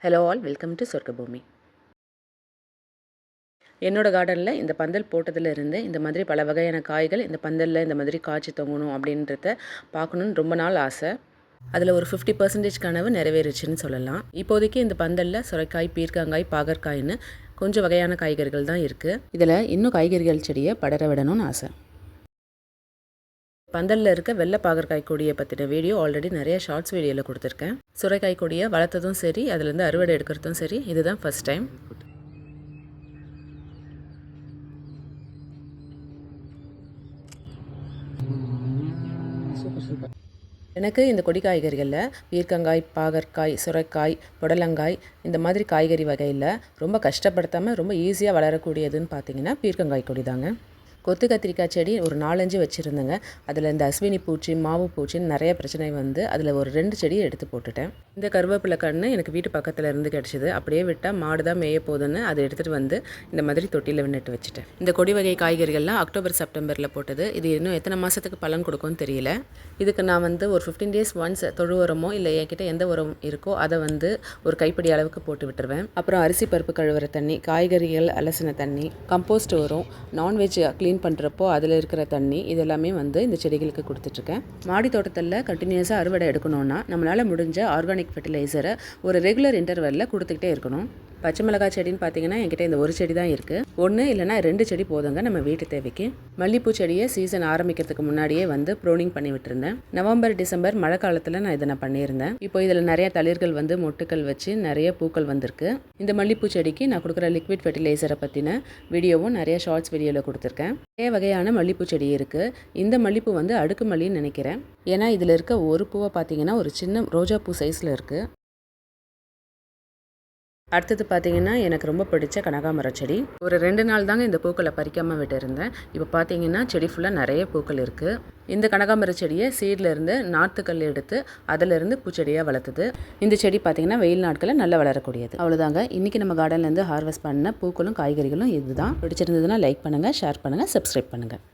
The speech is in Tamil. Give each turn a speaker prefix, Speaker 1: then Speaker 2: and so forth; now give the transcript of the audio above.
Speaker 1: Hello all, welcome to Sorgabhoomi. என்னோட கார்டனில் இந்த பந்தல் போட்டதுலேருந்து இந்த மாதிரி பல வகையான காய்கள் இந்த பந்தலில் இந்த மாதிரி காய்ச்சி தொங்கணும் அப்படின்றத பார்க்கணுன்னு ரொம்ப நாள் ஆசை. அதில் ஒரு 50% கனவு நிறைவேறுச்சுன்னு சொல்லலாம். இப்போதைக்கு இந்த பந்தலில் சுரைக்காய், பீர்க்கங்காய், பாகற்காய்னு கொஞ்சம் வகையான காய்கறிகள் தான் இருக்குது. இதில் இன்னும் காய்கறிகள் செடியை படர விடணும்னு ஆசை. பந்தலில் இருக்க வெள்ளை பாகற்காய் கொடியை பற்றின வீடியோ ஆல்ரெடி நிறைய ஷார்ட்ஸ் வீடியோவில் கொடுத்துருக்கேன். சுரைக்காய் கொடியை வளர்த்ததும் சரி, அதுலேருந்து அறுவடை எடுக்கிறதும் சரி, இதுதான் ஃபஸ்ட் டைம். எனக்கு இந்த கொடி காய்கறிகளில் பீர்க்கங்காய், பாகற்காய், சுரைக்காய், புடலங்காய் இந்த மாதிரி காய்கறி வகையில் ரொம்ப கஷ்டப்படுத்தாமல் ரொம்ப ஈஸியாக வளரக்கூடியதுன்னு பார்த்தீங்கன்னா பீர்க்கங்காய் கொடி தாங்க. கொத்து கத்திரிக்காய் செடி ஒரு 4-5 வச்சுருந்தேங்க. அதில் இந்த அஸ்வினி பூச்சி, மாவு பூச்சின்னு நிறைய பிரச்சனை வந்து அதில் ஒரு 2 செடியை எடுத்து போட்டுட்டேன். இந்த கருவேப்பிலை கன்று எனக்கு வீட்டு பக்கத்தில் இருந்து கிடச்சிது. அப்படியே விட்டால் மாடு தான் மேய போகுதுன்னு அதை எடுத்துகிட்டு வந்து இந்த மாதிரி தொட்டியில் நட்டு வச்சுட்டேன். இந்த கொடி வகை காய்கறிகள்லாம் அக்டோபர் செப்டம்பரில் போட்டது. இது இன்னும் எத்தனை மாதத்துக்கு பலன் கொடுக்கும்னு தெரியல. இதுக்கு நான் வந்து ஒரு 15 days ஒன்ஸ் தொழு உரமோ இல்லை என்கிட்ட எந்த உரம் இருக்கோ அதை வந்து ஒரு கைப்பிடி அளவுக்கு போட்டு விட்டுருவேன். அப்புறம் அரிசி பருப்பு கழுவுற தண்ணி, காய்கறிகள் அலசின தண்ணி, கம்போஸ்ட் உரம், நான்வெஜ் க்ளீன் பண்ணுறப்போ அதில் இருக்கிற தண்ணி, இதெல்லாமே வந்து இந்த செடிகளுக்கு கொடுத்துட்ருக்கேன். மாடி தோட்டத்தில் கண்டினியூஸாக அறுவடை எடுக்கணும்னா நம்மளால் முடிஞ்ச ஆர்கானிக் ஃபெர்டிலைசரை ஒரு ரெகுலர் இன்டர்வெல்லில் கொடுத்துக்கிட்டே இருக்கணும். பச்சை மிளகாய் செடின்னு பார்த்தீங்கன்னா என்கிட்ட இந்த ஒரு செடி தான் இருக்குது. 1 இல்லைனா 2 செடி போதுங்க நம்ம வீட்டு தேவைக்கு. மல்லிப்பூ செடியை சீசன் ஆரம்பிக்கிறதுக்கு முன்னாடியே வந்து ப்ரோனிங் பண்ணி விட்டுருந்தேன். நவம்பர், டிசம்பர் மழை காலத்தில் நான் பண்ணியிருந்தேன். இப்போ இதில் நிறைய தளிர்கள் வந்து மொட்டுக்கள் வச்சு நிறைய பூக்கள் வந்திருக்கு. இந்த மல்லிப்பூ செடிக்கு நான் கொடுக்குற லிக்விட் ஃபெர்டிலைசரை பற்றின வீடியோவும் நிறைய ஷார்ட்ஸ் வீடியோவில் கொடுத்துருக்கேன். நிறைய வகையான மல்லிப்பூ செடி இருக்குது. இந்த மல்லிப்பூ வந்து அடுக்கு மல்லின்னு நினைக்கிறேன். ஏன்னா இதில் இருக்க ஒரு பூவை பார்த்தீங்கன்னா ஒரு சின்ன ரோஜா பூ சைஸில் இருக்குது. அடுத்தது பார்த்தீங்கன்னா எனக்கு ரொம்ப பிடிச்ச கனகாமர செடி. ஒரு 2 நாள் தாங்க இந்த பூக்களை பறிக்காமல் விட்டுருந்தேன். இப்போ பார்த்தீங்கன்னா செடி ஃபுல்லாக நிறைய பூக்கள் இருக்குது. இந்த கனகாமர செடியை சீட்லேருந்து நாற்றுக்கல் எடுத்து அதிலிருந்து பூச்செடியாக வளர்த்துது. இந்த செடி பார்த்தீங்கன்னா வெயில் நாட்களில் நல்லா வளரக்கூடியது. அவ்வளோதாங்க, இன்றைக்கி நம்ம கார்டன்லேருந்து ஹார்வெஸ்ட் பண்ண பூக்களும் காய்கறிகளும் இதுதான். பிடிச்சிருந்ததுன்னா லைக் பண்ணுங்கள், ஷேர் பண்ணுங்கள், சப்ஸ்கிரைப் பண்ணுங்கள்.